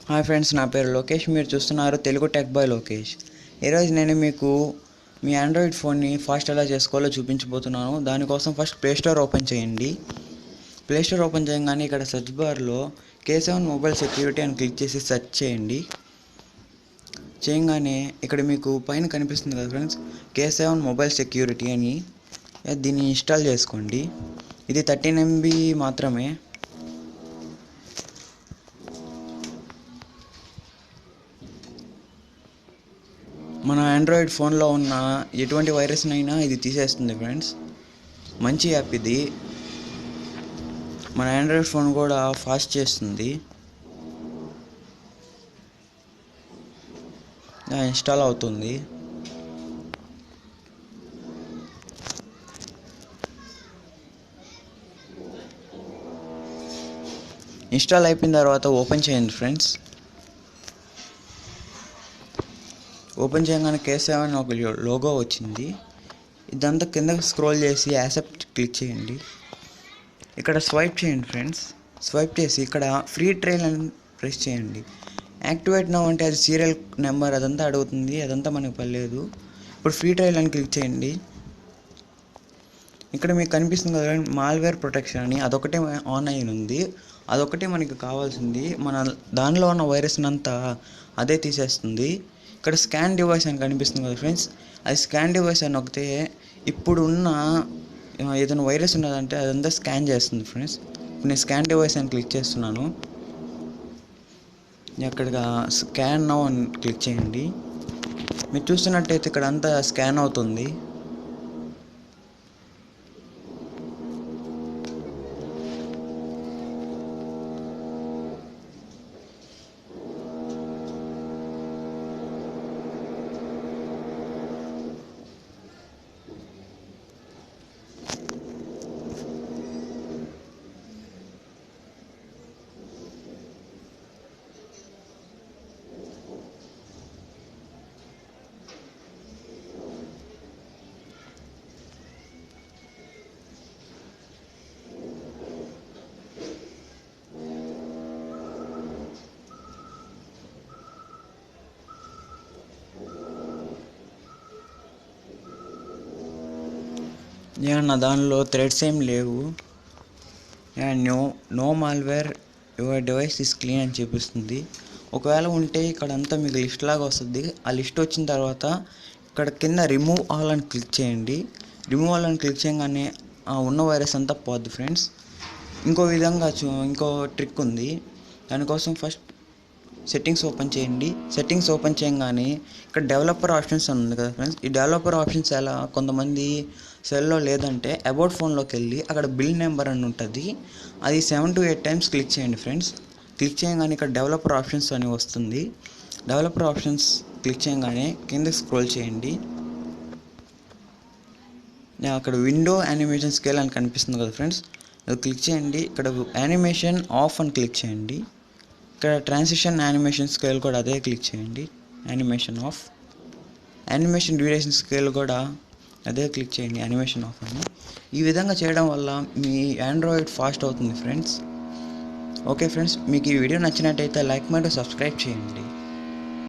Hi friends, నా పేరు లోకేష్. మీరు చూస్తున్నారు తెలుగు టెక్ బాయ్ లోకేష్. ఈరోజు నేను మీకు మీ ఆండ్రాయిడ్ ఫోన్ని ఫాస్ట్ ఎలా చేసుకోవాలో చూపించబోతున్నాను. దానికోసం ఫస్ట్ ప్లేస్టోర్ ఓపెన్ చేయండి. ప్లేస్టోర్ ఓపెన్ చేయగానే ఇక్కడ సెర్చ్ బార్లో K7 మొబైల్ సెక్యూరిటీ అని క్లిక్ చేసి సెర్చ్ చేయండి. చేయగానే ఇక్కడ మీకు పైన కనిపిస్తుంది కదా ఫ్రెండ్స్, K7 మొబైల్ సెక్యూరిటీ అని. దీన్ని ఇన్స్టాల్ చేసుకోండి. ఇది 13 MB మాత్రమే. మన ఆండ్రాయిడ్ ఫోన్లో ఉన్న ఎటువంటి వైరస్నైనా ఇది తీసేస్తుంది ఫ్రెండ్స్. మంచి యాప్ ఇది. మన ఆండ్రాయిడ్ ఫోన్ కూడా ఫాస్ట్ చేస్తుంది. ఇన్స్టాల్ అవుతుంది. ఇన్స్టాల్ అయిపోయిన తర్వాత ఓపెన్ చేయండి ఫ్రెండ్స్. ఓపెన్ చేయగానే K7 ఒక లోగో వచ్చింది. ఇదంతా కిందకి స్క్రోల్ చేసి యాక్సెప్ట్ క్లిక్ చేయండి. ఇక్కడ స్వైప్ చేయండి ఫ్రెండ్స్. స్వైప్ చేసి ఇక్కడ ఫ్రీ ట్రయల్ అని ప్రెస్ చేయండి. యాక్టివేట్ నౌ అంటే అది సీరియల్ నెంబర్ అదంతా అడుగుతుంది. అదంతా మనకు పర్లేదు. ఇప్పుడు ఫ్రీ ట్రయల్ అని క్లిక్ చేయండి. ఇక్కడ మీకు కనిపిస్తుంది కదా మాల్వేర్ ప్రొటెక్షన్ అని, అదొకటే ఆన్ అయి ఉంది. అదొకటే మనకి కావాల్సింది. మన దానిలో ఉన్న వైరస్ని అంతా అదే తీసేస్తుంది. ఇక్కడ స్కాన్ డివైస్ అని కనిపిస్తుంది కదా ఫ్రెండ్స్, అది స్కాన్ డివైస్ అని నొక్కితే ఇప్పుడు ఉన్న ఏదైనా వైరస్ ఉన్నదంటే అదంతా స్కాన్ చేస్తుంది ఫ్రెండ్స్. ఇప్పుడు నేను స్కాన్ డివైస్ అని క్లిక్ చేస్తున్నాను. అక్కడ స్కాన్ నౌ అని క్లిక్ చేయండి. మీరు చూస్తున్నట్టయితే ఇక్కడ అంతా స్కాన్ అవుతుంది. నా దానిలో థ్రెడ్స్ ఏం లేవు. No malware, your device is clean అని చూపిస్తుంది. ఒకవేళ ఉంటే ఇక్కడ అంతా మీకు లిస్ట్ లాగా వస్తుంది. ఆ లిస్ట్ వచ్చిన తర్వాత ఇక్కడ కింద రిమూవ్ ఆల్ అని క్లిక్ చేయండి. రిమూవ్ ఆల్ అని క్లిక్ చేయగానే ఉన్న వైరస్ అంతా పోద్ది ఫ్రెండ్స్. ఇంకో ట్రిక్ ఉంది. దానికోసం ఫస్ట్ సెట్టింగ్స్ ఓపెన్ చేయండి. సెట్టింగ్స్ ఓపెన్ చేయగానే ఇక్కడ డెవలపర్ ఆప్షన్స్ అని ఉంది కదా ఫ్రెండ్స్. ఈ డెవలపర్ ఆప్షన్స్ ఎలా కొంతమంది సెల్లో లేదంటే అబౌట్ ఫోన్లోకి వెళ్ళి అక్కడ బిల్ నెంబర్ అని ఉంటుంది. అది 7 to 8 times క్లిక్ చేయండి ఫ్రెండ్స్. క్లిక్ చేయగానే ఇక్కడ డెవలపర్ ఆప్షన్స్ అని వస్తుంది. డెవలపర్ ఆప్షన్స్ క్లిక్ చేయగానే కింద స్క్రోల్ చేయండి. అక్కడ విండో యానిమేషన్ స్కేల్ అని కనిపిస్తుంది కదా ఫ్రెండ్స్, అది క్లిక్ చేయండి. ఇక్కడ యానిమేషన్ ఆఫ్ అని క్లిక్ చేయండి. ఇక్కడ ట్రాన్సిషన్ యానిమేషన్ స్కేల్ కూడా అదే క్లిక్ చేయండి. Animation of. Animation duration scale కూడా అదే క్లిక్ చేయండి. యానిమేషన్ ఆఫ్ అని. ఈ విధంగా చేయడం వల్ల మీ ఆండ్రాయిడ్ ఫాస్ట్ అవుతుంది ఫ్రెండ్స్. ఓకే ఫ్రెండ్స్, మీకు ఈ వీడియో నచ్చినట్టయితే లైక్ మరియు సబ్స్క్రైబ్ చేయండి.